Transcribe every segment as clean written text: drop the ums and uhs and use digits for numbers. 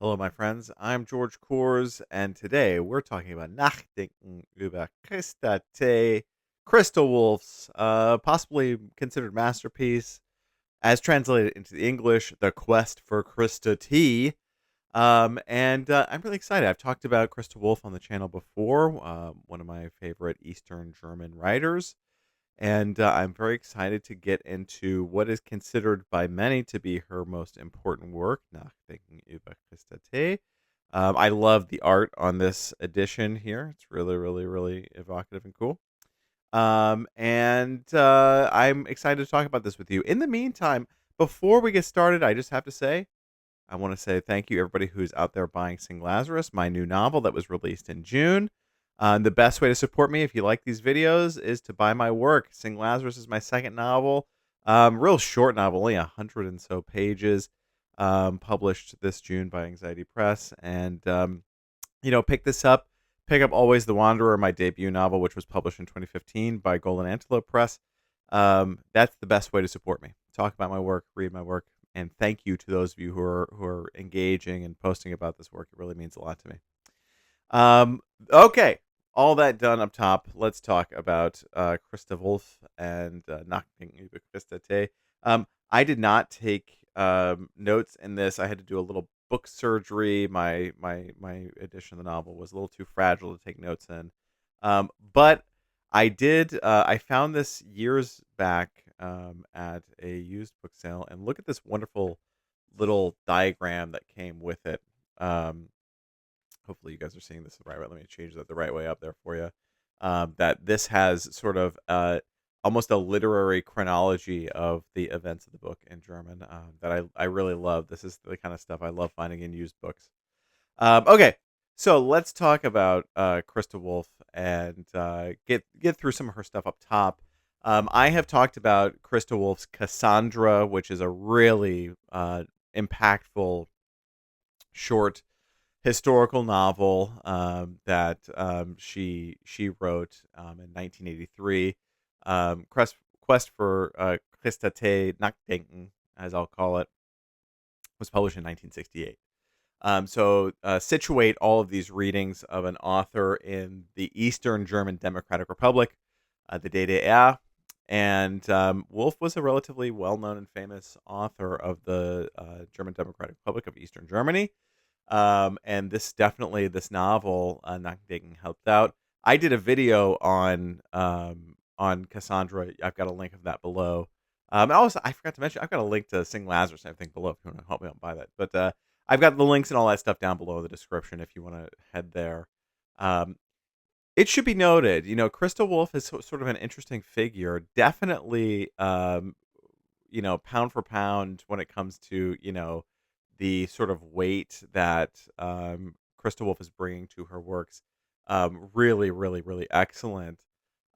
Hello, my friends. I'm George Kors, and today we're talking about Nachdenken über Christa Christa Wolf's possibly considered masterpiece, as translated into the English, The Quest for Christa T. And I'm really excited. I've talked about Christa Wolf on the channel before, one of my favorite Eastern German writers. And I'm very excited to get into what is considered by many to be her most important work, Nachdenken über Christa T. I love the art on this edition here. It's really, really, really evocative and cool. And I'm excited to talk about this with you. In the meantime, before we get started, I just have to say, I want to say thank you, everybody who's out there buying Sing Lazarus, my new novel that was released in June. The best way to support me, if you like these videos, is to buy my work. Sing Lazarus is my second novel. Real short novel, only 100 and so pages. Published this June by Anxiety Press. And pick this up. Pick up Always the Wanderer, my debut novel, which was published in 2015 by Golden Antelope Press. That's the best way to support me. Talk about my work, read my work, and thank you to those of you who are engaging and posting about this work. It really means a lot to me. Okay, all that done up top. Let's talk about Christa Wolf and Nachdenken über Christa T. I did not take notes in this. I had to do a little book surgery. My edition of the novel was a little too fragile to take notes in. But I did. I found this years back at a used book sale, and look at this wonderful little diagram that came with it. Hopefully, you guys are seeing this the right way. Let me change that the right way up there for you. That this has sort of almost a literary chronology of the events of the book in German that I really love. This is the kind of stuff I love finding in used books. Okay, so let's talk about Christa Wolf and get through some of her stuff up top. I have talked about Christa Wolf's Cassandra, which is a really impactful short historical novel that she wrote in 1983. Quest for Christa T. Nachdenken, as I'll call it, was published in 1968. So situate all of these readings of an author in the Eastern German Democratic Republic, the DDR. And Woolf was a relatively well-known and famous author of the German Democratic Republic of Eastern Germany. And this novel, Nachdenken, helped out. I did a video on Cassandra. I've got a link of that below. And also, I forgot to mention, I've got a link to Sing Lazarus and everything below if you want to help me out buy that. But I've got the links and all that stuff down below in the description if you want to head there. Um, it should be noted, Christa Wolf is sort of an interesting figure. Definitely, pound for pound when it comes to, the sort of weight that Christa Wolf is bringing to her works. Really, really, really excellent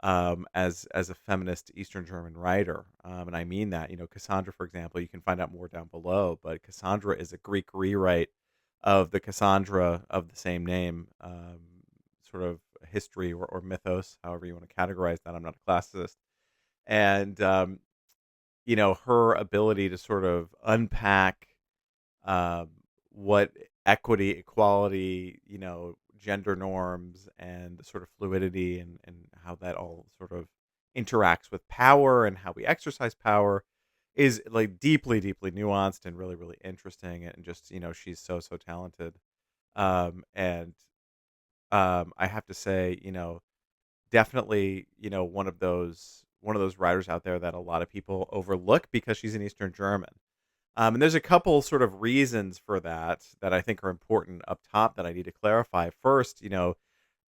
as a feminist Eastern German writer. And I mean that, Cassandra, for example, you can find out more down below, but Cassandra is a Greek rewrite of the Cassandra of the same name, sort of history or mythos, however you want to categorize that. I'm not a classicist. And her ability to sort of unpack um, what equity, equality, gender norms, and the sort of fluidity and how that all sort of interacts with power and how we exercise power is like deeply, deeply nuanced and really, really interesting. And just, she's so, so talented. And I have to say, definitely, one of those writers out there that a lot of people overlook because she's an Eastern German. And there's a couple sort of reasons for that I think are important up top that I need to clarify. First,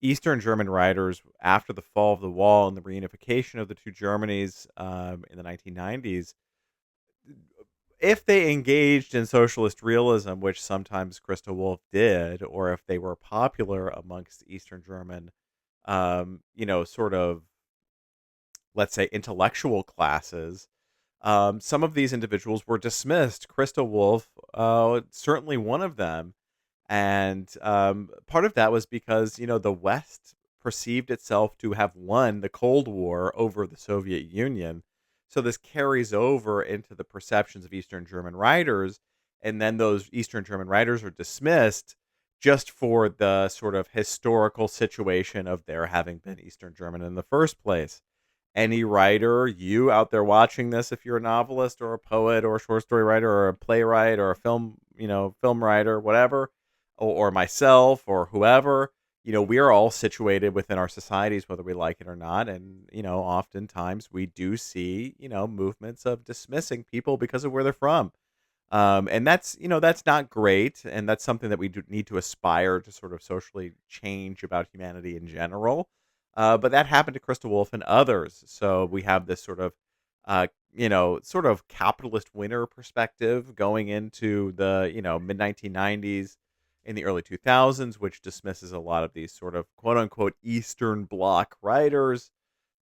Eastern German writers, after the fall of the wall and the reunification of the two Germanys in the 1990s, if they engaged in socialist realism, which sometimes Christa Wolf did, or if they were popular amongst Eastern German, sort of, let's say, intellectual classes, some of these individuals were dismissed. Christa Wolf, certainly one of them. And part of that was because, the West perceived itself to have won the Cold War over the Soviet Union. So this carries over into the perceptions of Eastern German writers. and then those Eastern German writers are dismissed just for the sort of historical situation of their having been Eastern German in the first place. Any writer, you out there watching this, if you're a novelist or a poet or a short story writer or a playwright or a film writer, whatever, or myself or whoever, we are all situated within our societies, whether we like it or not. And, oftentimes we do see, movements of dismissing people because of where they're from. And that's not great. And that's something that we do need to aspire to sort of socially change about humanity in general. But that happened to Christa Wolf and others. So we have this sort of capitalist winner perspective going into the, mid 1990s in the early 2000s, which dismisses a lot of these sort of quote unquote Eastern Bloc writers.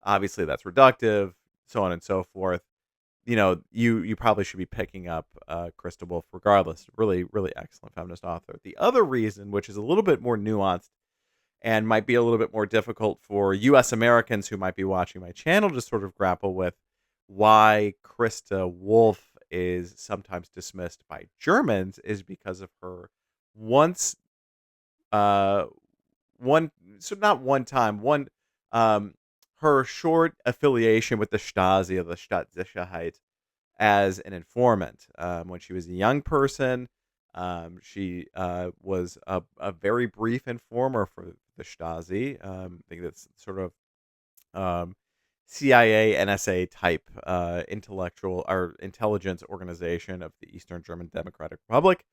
Obviously, that's reductive, so on and so forth. You probably should be picking up Christa Wolf regardless. Really, really excellent feminist author. The other reason, which is a little bit more nuanced and might be a little bit more difficult for U.S. Americans who might be watching my channel to sort of grapple with, why Christa Wolf is sometimes dismissed by Germans, is because of her once uh one so not one time one um her short affiliation with the Stasi, of the Staatssicherheit, as an informant. When she was a young person, she was a very brief informer for the Stasi. I think that's sort of um, CIA, NSA type intellectual or intelligence organization of the Eastern German Democratic Republic.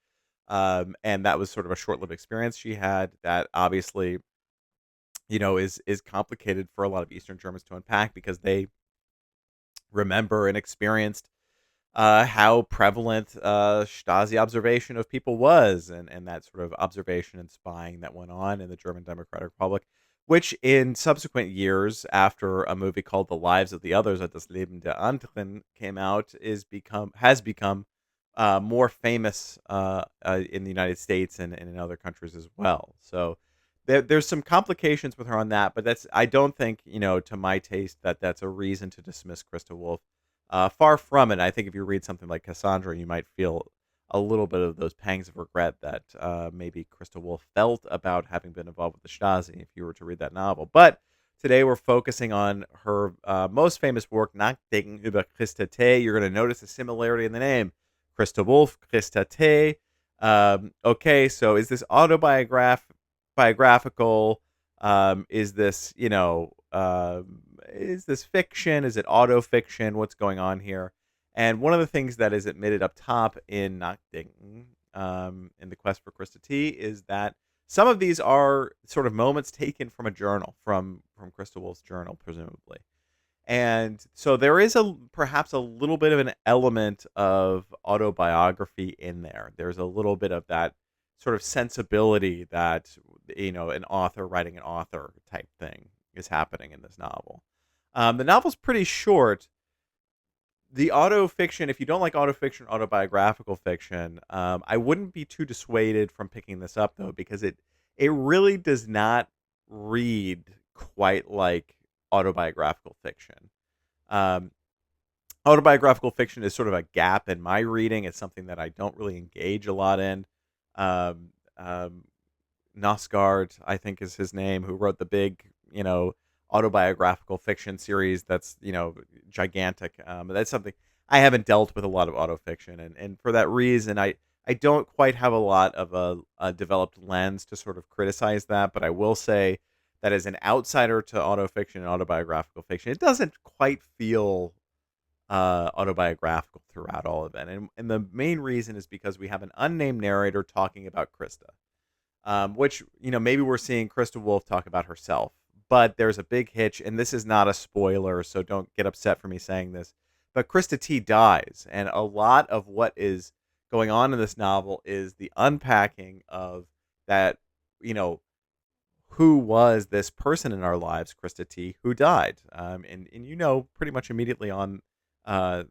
And that was sort of a short-lived experience she had that obviously, is complicated for a lot of Eastern Germans to unpack, because they remember and experienced how prevalent Stasi observation of people was, and that sort of observation and spying that went on in the German Democratic Republic, which in subsequent years, after a movie called The Lives of the Others, or Das Leben der Anderen, came out, has become more famous in the United States and in other countries as well. So there's some complications with her on that, but I don't think, to my taste, that that's a reason to dismiss Christa Wolf. Far from it. I think if you read something like Cassandra, you might feel a little bit of those pangs of regret that maybe Christa Wolf felt about having been involved with the Stasi, if you were to read that novel. But today we're focusing on her most famous work, Nachdenken, über Christa T. You're going to notice a similarity in the name. Christa Wolf, Christa T. Okay, so is this biographical? Is this, is this fiction? Is it auto fiction? What's going on here? And one of the things that is admitted up top in Nachdenken, in the quest for Christa T, is that some of these are sort of moments taken from a journal, from Christa Wolf's journal, presumably. And so there is perhaps a little bit of an element of autobiography in there. There's a little bit of that sort of sensibility that, an author writing an author type thing is happening in this novel. The novel's pretty short. The auto fiction, if you don't like auto fiction, autobiographical fiction, I wouldn't be too dissuaded from picking this up, though, because it really does not read quite like autobiographical fiction. Um, Autobiographical fiction is sort of a gap in my reading. It's something that I don't really engage a lot in. Um, um, Nosgard, I think is his name, who wrote the big, autobiographical fiction series that's, gigantic. That's something I haven't dealt with a lot of auto fiction, and for that reason, I don't quite have a lot of a developed lens to sort of criticize that. But I will say that as an outsider to auto fiction and autobiographical fiction, it doesn't quite feel autobiographical throughout all of it. And the main reason is because we have an unnamed narrator talking about Christa, which, maybe we're seeing Christa Wolf talk about herself. But there's a big hitch, and this is not a spoiler, so don't get upset for me saying this. But Christa T dies, and a lot of what is going on in this novel is the unpacking of that, who was this person in our lives, Christa T, who died. And pretty much immediately on uh,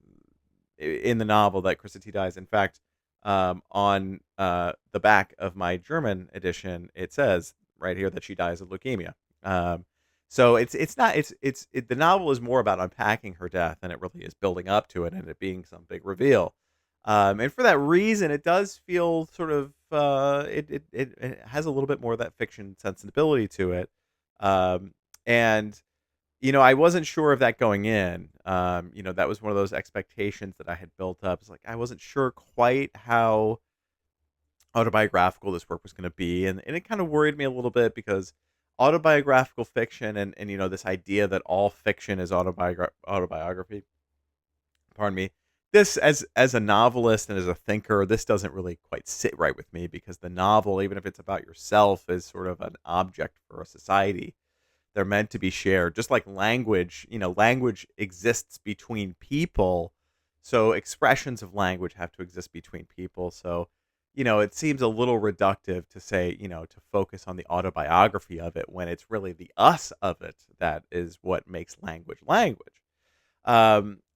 in the novel that Christa T dies. In fact, on the back of my German edition, it says right here that she dies of leukemia. So it's not the novel is more about unpacking her death than it really is building up to it and it being some big reveal. And for that reason, it does feel sort of it has a little bit more of that fiction sensibility to it. Um, and I wasn't sure of that going in. That was one of those expectations that I had built up. It's like I wasn't sure quite how autobiographical this work was going to be, and it kind of worried me a little bit because autobiographical fiction and this idea that all fiction is autobiography. Pardon me. This as a novelist and as a thinker, this doesn't really quite sit right with me because the novel, even if it's about yourself, is sort of an object for a society. They're meant to be shared. Just like language, language exists between people. So expressions of language have to exist between people. So, it seems a little reductive to say, to focus on the autobiography of it when it's really the us of it that is what makes language language.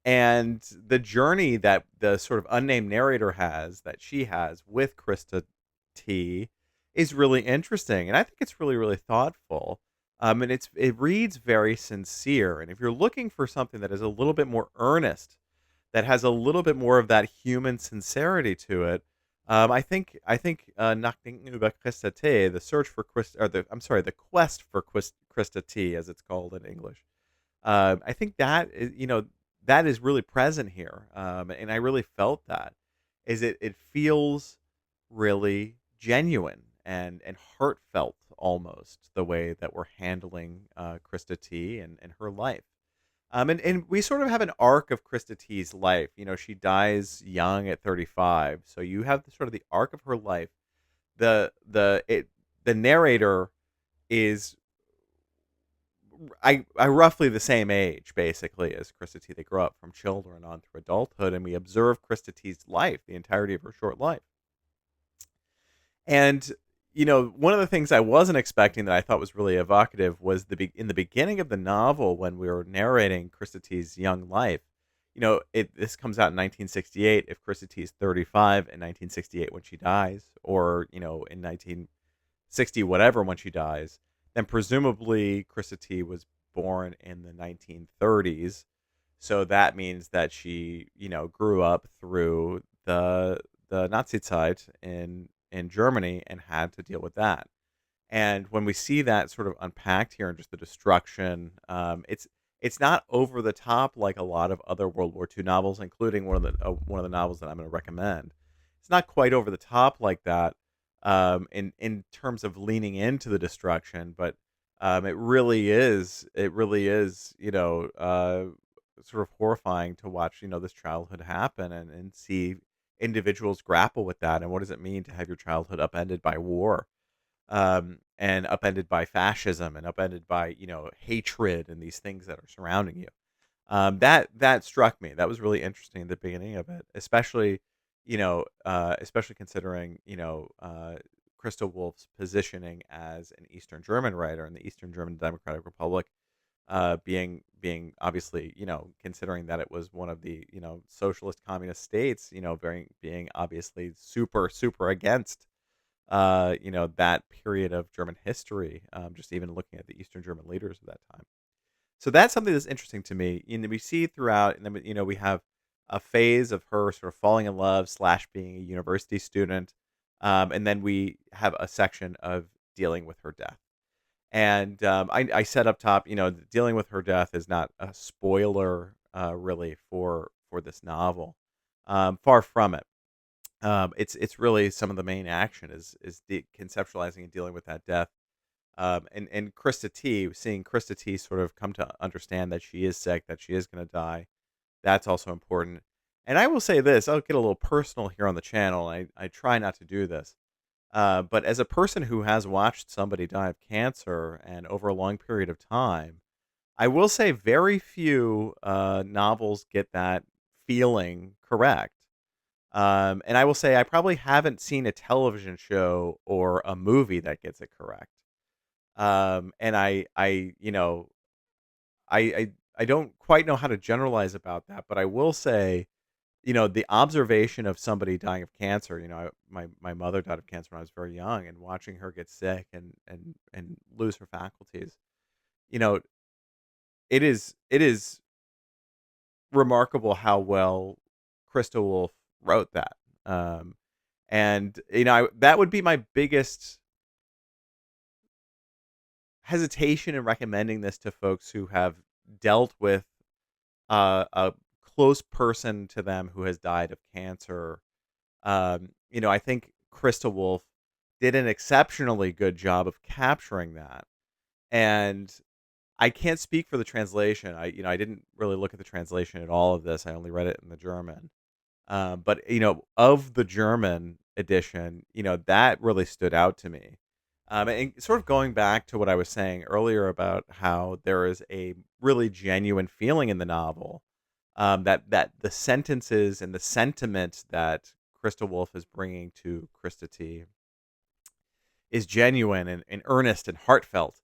And the journey that the sort of unnamed narrator has, that she has with Krista T, is really interesting, and I think it's really, really thoughtful. And it reads very sincere. And if you're looking for something that is a little bit more earnest, that has a little bit more of that human sincerity to it, I think Nachdenken über Christa T, the search for Christ, or the I'm sorry, the quest for Christa T, as it's called in English. I think that is really present here, and I really felt that. Is it feels really genuine and heartfelt almost the way that we're handling Krista T and her life. And we sort of have an arc of Krista T's life. She dies young at 35, so you have sort of the arc of her life. The narrator is I roughly the same age basically as Krista T. They grow up from children on through adulthood, and we observe Krista T's life, the entirety of her short life. And one of the things I wasn't expecting that I thought was really evocative was in the beginning of the novel when we were narrating Krista T's young life. This comes out in 1968. If Krista T is 35 in 1968 when she dies, or in 1960 whatever when she dies, then presumably Krista T was born in the 1930s. So that means that she, grew up through the Nazi Zeit in Germany and had to deal with that. And when we see that sort of unpacked here and just the destruction, it's not over the top like a lot of other World War II novels, including one of the novels that I'm going to recommend. It's not quite over the top like that, in terms of leaning into the destruction, but it really is. It really is. Sort of horrifying to watch. This childhood happen and see individuals grapple with that, and what does it mean to have your childhood upended by war, and upended by fascism, and upended by hatred and these things that are surrounding you. That struck me. That was really interesting at the beginning of it, especially considering Christa Wolf's positioning as an Eastern German writer in the Eastern German Democratic Republic, being obviously considering that it was one of the socialist communist states, being obviously super against that period of German history, just even looking at the Eastern German leaders of that time. So that's something that's interesting to me. We see throughout, and then we have a phase of her sort of falling in love slash being a university student, and then we have a section of dealing with her death. And I said up top, dealing with her death is not a spoiler, really, for this novel. Far from it. It's really some of the main action is conceptualizing and dealing with that death. And Krista T, seeing Krista T sort of come to understand that she is sick, that she is going to die. That's also important. And I will say this: I'll get a little personal here on the channel. I try not to do this, but as a person who has watched somebody die of cancer and over a long period of time, I will say very few novels get that feeling correct. And I will say I probably haven't seen a television show or a movie that gets it correct. And I don't quite know how to generalize about that, but I will say, the observation of somebody dying of cancer. My mother died of cancer when I was very young, and watching her get sick and lose her faculties. You know, it is remarkable how well Christa Wolf wrote that. Um, and that would be my biggest hesitation in recommending this to folks who have dealt with a close person to them who has died of cancer. I think Krista Wolf did an exceptionally good job of capturing that. And I can't speak for the translation. I didn't really look at the translation at all of this. I only read it in the German. But of the German edition, that really stood out to me. And sort of going back to what I was saying earlier about how there is a really genuine feeling in the novel, that the sentences and the sentiment that Krista Wolf is bringing to Krista T is genuine and earnest and heartfelt.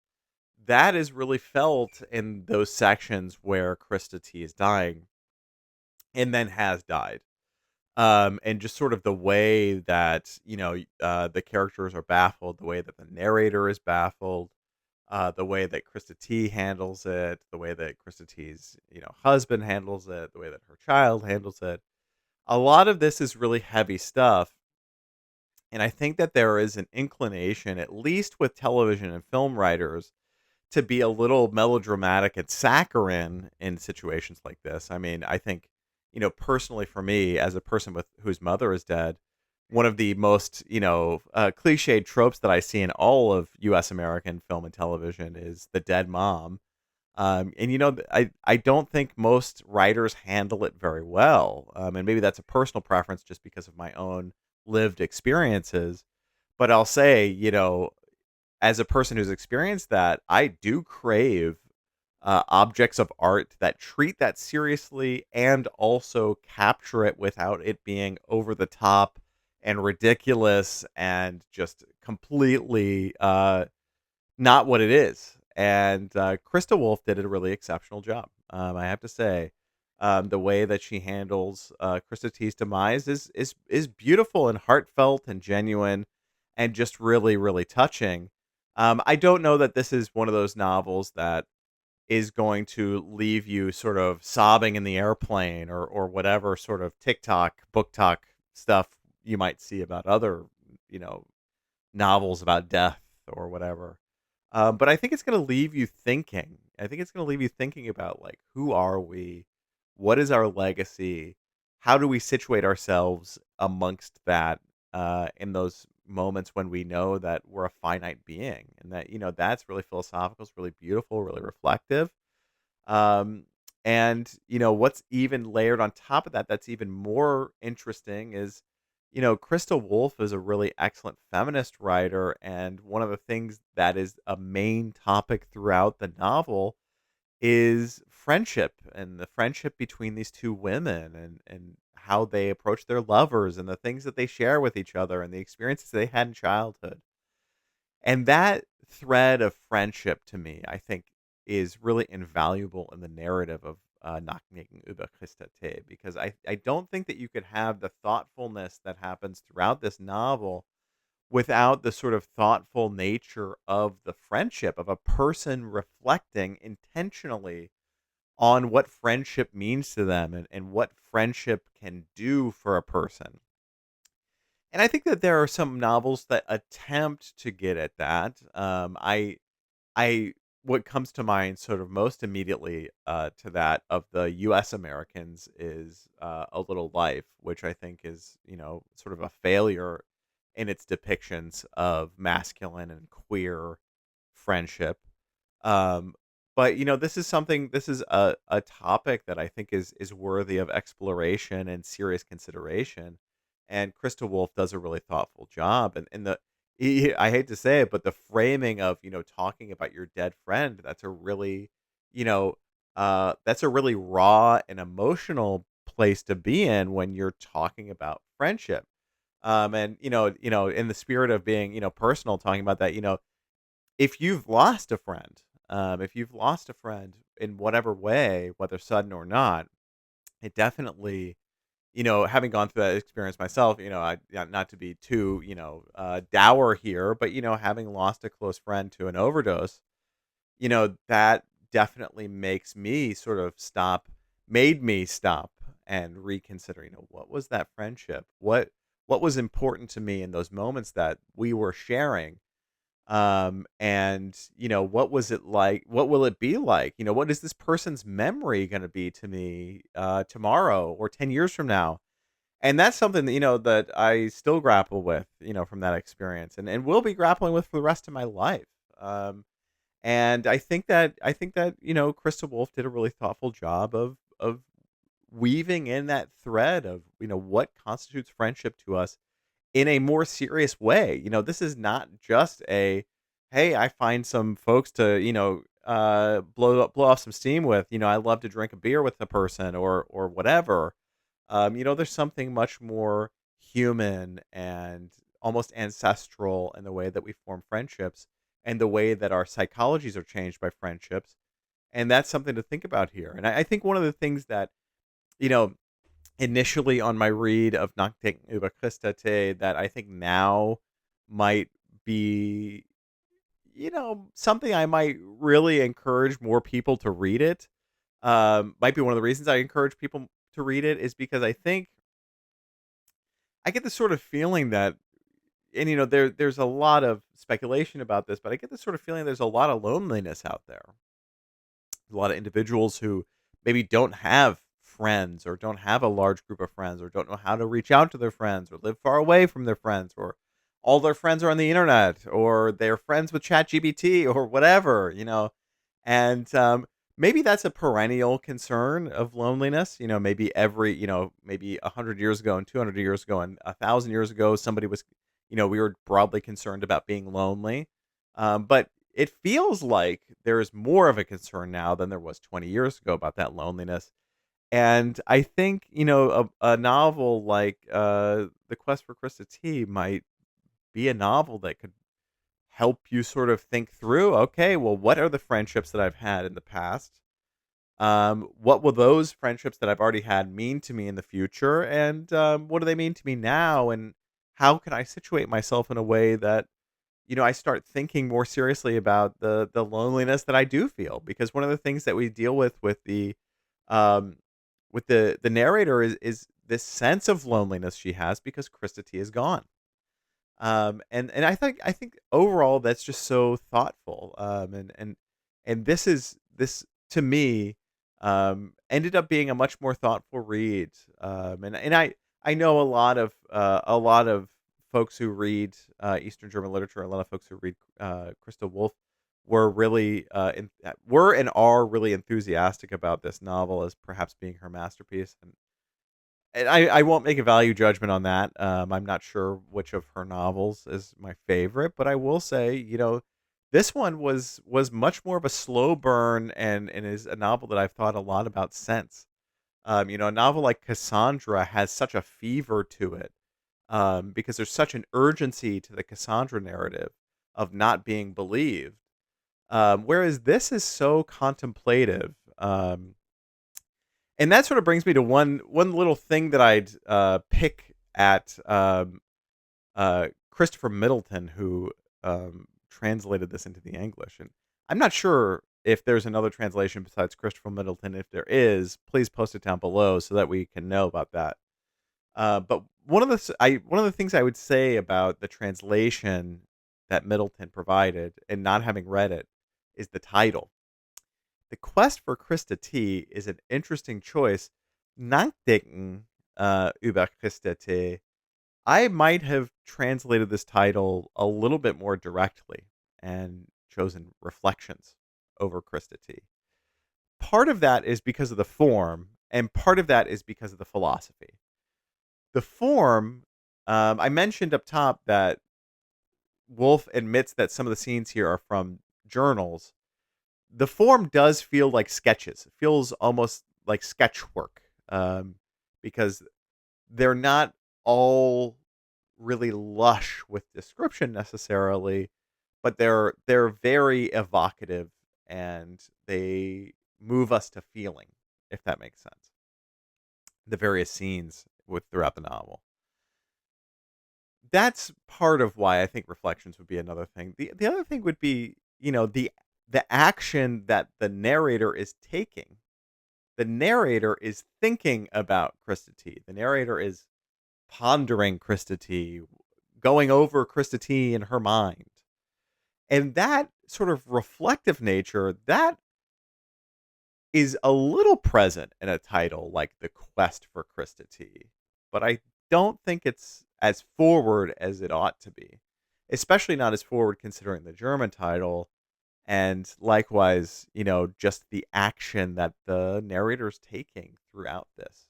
That is really felt in those sections where Krista T is dying and then has died. And just sort of the way that the characters are baffled, the way that the narrator is baffled, the way that Krista T handles it, the way that Krista T's husband handles it, the way that her child handles it. A lot of this is really heavy stuff, and I think that there is an inclination, at least with television and film writers, to be a little melodramatic and saccharine in situations like this. I mean, I think, personally for me, as a person with whose mother is dead, one of the most, cliched tropes that I see in all of U.S. American film and television is the dead mom. And I don't think most writers handle it very well. And maybe that's a personal preference just because of my own lived experiences. But I'll say, as a person who's experienced that, I do crave objects of art that treat that seriously and also capture it without it being over the top and ridiculous and just completely not what it is. And Krista Wolf did a really exceptional job. I have to say, the way that she handles Krista T's demise is beautiful and heartfelt and genuine, and just really really touching. I don't know that this is one of those novels that is going to leave you sort of sobbing in the airplane or whatever sort of TikTok book talk stuff you might see about other you know novels about death or whatever. But I think it's going to leave you thinking. I think it's going to leave you thinking about, like, who are we? What is our legacy? How do we situate ourselves amongst that in those moments when we know that we're a finite being, and that that's really philosophical, it's really beautiful, really reflective. Um, and what's even layered on top of that, that's even more interesting, is Krista Wolf is a really excellent feminist writer, and one of the things that is a main topic throughout the novel is friendship and the friendship between these two women, and how they approach their lovers and the things that they share with each other and the experiences they had in childhood. And that thread of friendship, to me, I think, is really invaluable in the narrative of Nachdenken über Christa T. Because I don't think that you could have the thoughtfulness that happens throughout this novel without the sort of thoughtful nature of the friendship of a person reflecting intentionally on what friendship means to them, and what friendship can do for a person. And I think that there are some novels that attempt to get at that. I what comes to mind sort of most immediately to that of the U.S. Americans is A Little Life, which I think is sort of a failure in its depictions of masculine and queer friendship. Um, but this is a topic that I think is worthy of exploration and serious consideration. And Krista Wolf does a really thoughtful job. And I hate to say it, but the framing of talking about your dead friend, that's a really raw and emotional place to be in when you're talking about friendship. And in the spirit of being personal, talking about that, if you've lost a friend, if you've lost a friend in whatever way, whether sudden or not, it definitely, having gone through that experience myself, not to be too, dour here, but having lost a close friend to an overdose, that definitely makes me sort of made me stop and reconsider, what was that friendship? What was important to me in those moments that we were sharing? And what was it like? What will it be like? What is this person's memory going to be to me tomorrow or 10 years from now? And that's something that, that I still grapple with, from that experience, and will be grappling with for the rest of my life. And I think that Christa Wolf did a really thoughtful job of weaving in that thread of what constitutes friendship to us in a more serious way. This is not just a, hey, I find some folks to blow off some steam with. I love to drink a beer with the person or whatever. There's something much more human and almost ancestral in the way that we form friendships and the way that our psychologies are changed by friendships. And that's something to think about here. And I think one of the things that, you know, initially on my read of Nachdenken über Christa that I think now might be, something I might really encourage more people to read it. Might be one of the reasons I encourage people to read it is because I think I get this sort of feeling that, and there's a lot of speculation about this, but I get this sort of feeling there's a lot of loneliness out there. A lot of individuals who maybe don't have friends or don't have a large group of friends or don't know how to reach out to their friends or live far away from their friends or all their friends are on the internet or they're friends with ChatGPT or whatever, and maybe that's a perennial concern of loneliness. Maybe maybe 100 years ago and 200 years ago and 1,000 years ago, somebody was, we were broadly concerned about being lonely. But it feels like there's more of a concern now than there was 20 years ago about that loneliness. And I think, a novel like The Quest for Krista T might be a novel that could help you sort of think through, okay, well, what are the friendships that I've had in the past? What will those friendships that I've already had mean to me in the future? And what do they mean to me now? And how can I situate myself in a way that I start thinking more seriously about the loneliness that I do feel? Because one of the things that we deal with the um the narrator is this sense of loneliness she has because Krista T is gone. And I think overall that's just so thoughtful. And this to me ended up being a much more thoughtful read. And I know a lot of folks who read Eastern German literature, a lot of folks who read Christa Wolf were really were and are really enthusiastic about this novel as perhaps being her masterpiece. And I won't make a value judgment on that. I'm not sure which of her novels is my favorite, but I will say, this one was much more of a slow burn and is a novel that I've thought a lot about since. A novel like Cassandra has such a fever to it, because there's such an urgency to the Cassandra narrative of not being believed. Whereas this is so contemplative. And that sort of brings me to one little thing that I'd pick at Christopher Middleton, who translated this into the English. And I'm not sure if there's another translation besides Christopher Middleton. If there is, please post it down below so that we can know about that. But one of the things I would say about the translation that Middleton provided and not having read it is the title. The Quest for Krista T is an interesting choice. Nachdenken über Krista T. I might have translated this title a little bit more directly and chosen Reflections over Krista T. Part of that is because of the form, and part of that is because of the philosophy. The form, I mentioned up top that Wolf admits that some of the scenes here are from journals. The form does feel like sketches. It feels almost like sketch work, because they're not all really lush with description necessarily, but they're very evocative and they move us to feeling, if that makes sense. The various scenes with throughout the novel. That's part of why I think Reflections would be another thing. The other thing would be, the action that the narrator is taking the narrator is thinking about Christa T. The narrator is pondering Christa T, going over Christa T in her mind. And that sort of reflective nature, that is a little present in a title like The Quest for Christa T. But I don't think it's as forward as it ought to be, especially not as forward considering the German title. And likewise, just the action that the narrator's taking throughout this.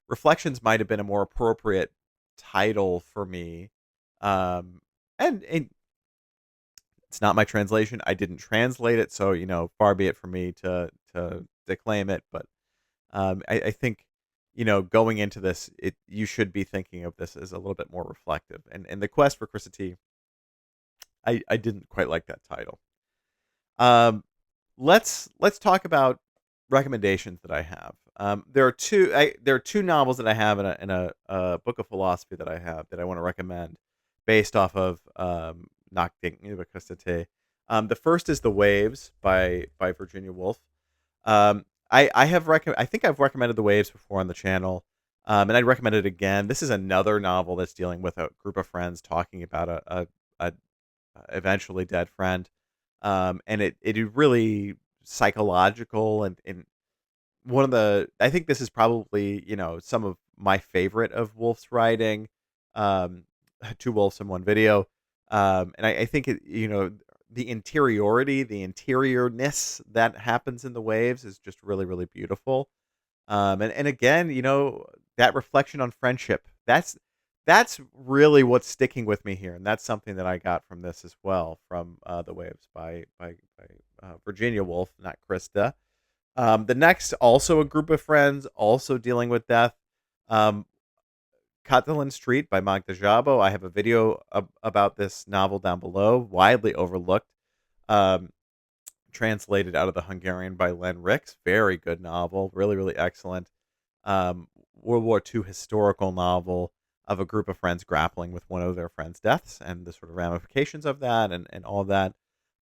Reflections might have been a more appropriate title for me. And it's not my translation. I didn't translate it, so far be it from me to claim it. But I think going into this, you should be thinking of this as a little bit more reflective. And the quest for Christa T, I didn't quite like that title. Let's talk about recommendations that I have. There are two novels that I have in a book of philosophy that I have that I want to recommend based off of Nachdenken über Christa. The first is The Waves by Virginia Woolf. I think I've recommended The Waves before on the channel, and I'd recommend it again. This is another novel that's dealing with a group of friends talking about a eventually dead friend, and it is really psychological and one of the I think this is probably some of my favorite of Wolf's writing. Um, Two Wolves in one video, and I think the interiority, the interiorness that happens in The Waves is just really really beautiful. And again, that reflection on friendship. That's really what's sticking with me here, and that's something that I got from this as well, from The Waves by Virginia Woolf, not Christa. The next, also a group of friends, also dealing with death. Um, Catalan Street by Magda Jabo. I have a video about this novel down below, widely overlooked. Um, Translated out of the Hungarian by Len Ricks. Very good novel, really, really excellent. World War II historical novel of a group of friends grappling with one of their friends' deaths and the sort of ramifications of that and all of that.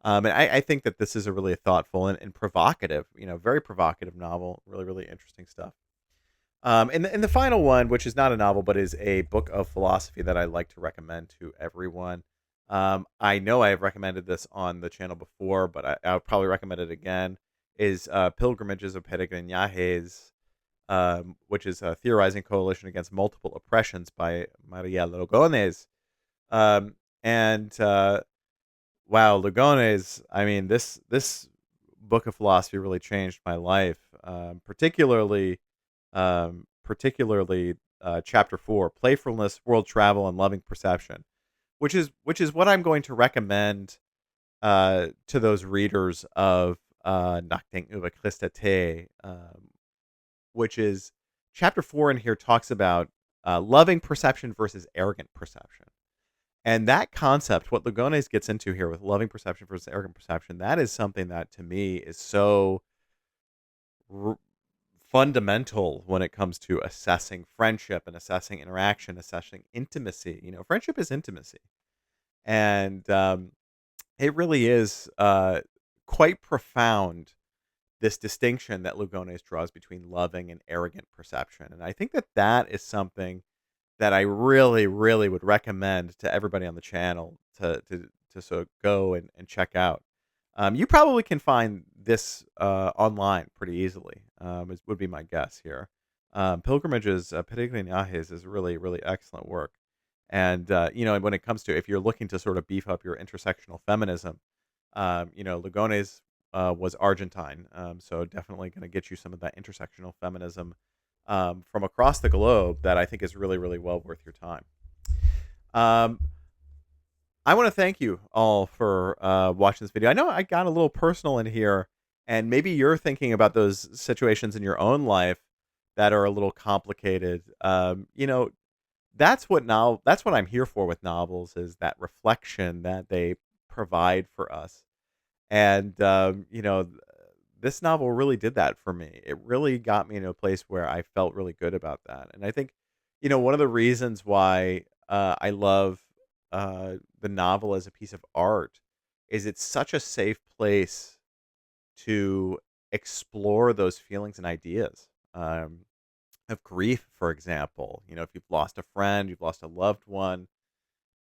And I think that this is a really thoughtful and provocative, very provocative novel. Really, really interesting stuff. And the final one, which is not a novel, but is a book of philosophy that I like to recommend to everyone. I know I have recommended this on the channel before, but I'll probably recommend it again, is Pilgrimages of Peregrinajes, which is a theorizing coalition against multiple oppressions by Maria Lugones. And Wow, Lugones, I mean, this book of philosophy really changed my life, particularly chapter 4, playfulness, world travel, and loving perception, which is what I'm going to recommend to those readers of Nachdenken über Christa, which is chapter 4 in here talks about loving perception versus arrogant perception. And that concept, what Lugones gets into here with loving perception versus arrogant perception, that is something that to me is so r- fundamental when it comes to assessing friendship and assessing interaction, assessing intimacy. Friendship is intimacy. And it really is quite profound, this distinction that Lugones draws between loving and arrogant perception. And I think that that is something that I really, really would recommend to everybody on the channel to sort of go and check out. You probably can find this online pretty easily, would be my guess here. Pilgrimages, Peregrinajes is really, really excellent work. And, when it comes to, if you're looking to sort of beef up your intersectional feminism, Lugones was Argentine. So definitely going to get you some of that intersectional feminism from across the globe that I think is really, really well worth your time. Um, I want to thank you all for watching this video. I know I got a little personal in here, and maybe you're thinking about those situations in your own life that are a little complicated. That's what I'm here for with novels, is that reflection that they provide for us. And this novel really did that for me. It really got me into a place where I felt really good about that. And I think, one of the reasons why I love the novel as a piece of art is it's such a safe place to explore those feelings and ideas. Um, of grief, for example. If you've lost a friend, you've lost a loved one,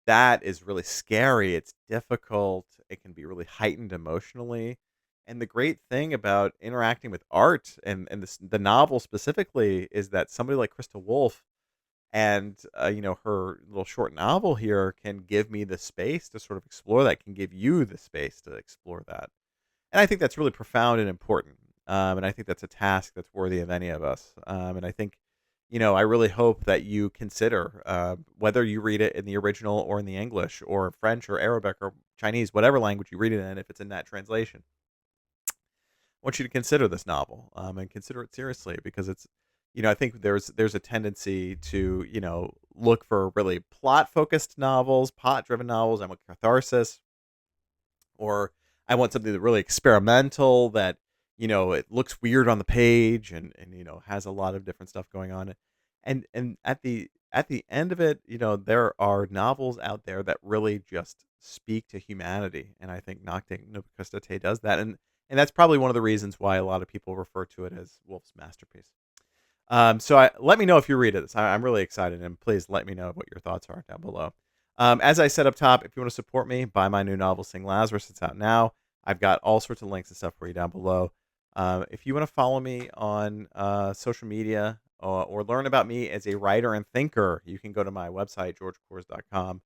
that is really scary. It's difficult. It can be really heightened emotionally. And the great thing about interacting with art and the novel specifically is that somebody like Krista Wolf and her little short novel here can give me the space to sort of explore that, can give you the space to explore that. And I think that's really profound and important. And I think that's a task that's worthy of any of us. And I think, I really hope that you consider whether you read it in the original or in the English or French or Arabic or Chinese, whatever language you read it in, if it's in that translation. I want you to consider this novel and consider it seriously because I think there's a tendency to, look for really plot focused novels, plot driven novels. I want catharsis, or I want something that really experimental that, it looks weird on the page and has a lot of different stuff going on. And at the end of it, there are novels out there that really just speak to humanity. And I think Nachdenken does that. And that's probably one of the reasons why a lot of people refer to it as Wolf's masterpiece. Let me know if you read it. I'm really excited, and please let me know what your thoughts are down below. As I said up top, if you want to support me, buy my new novel, Sing Lazarus. It's out now. I've got all sorts of links and stuff for you down below. If you want to follow me on social media or learn about me as a writer and thinker, you can go to my website, georgekors.com.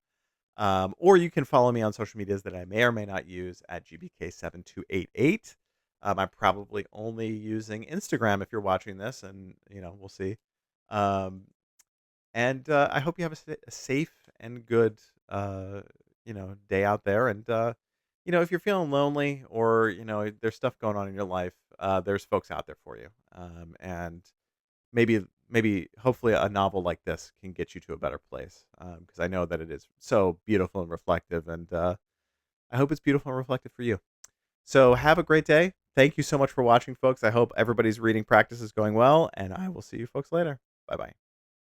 Or you can follow me on social medias that I may or may not use at GBK7288. I'm probably only using Instagram if you're watching this, and we'll see. Um, and I hope you have a safe and good, day out there. And if you're feeling lonely or there's stuff going on in your life, there's folks out there for you. And maybe hopefully a novel like this can get you to a better place. Because I know that it is so beautiful and reflective, and I hope it's beautiful and reflective for you. So have a great day. Thank you so much for watching, folks. I hope everybody's reading practice is going well, and I will see you folks later. Bye bye.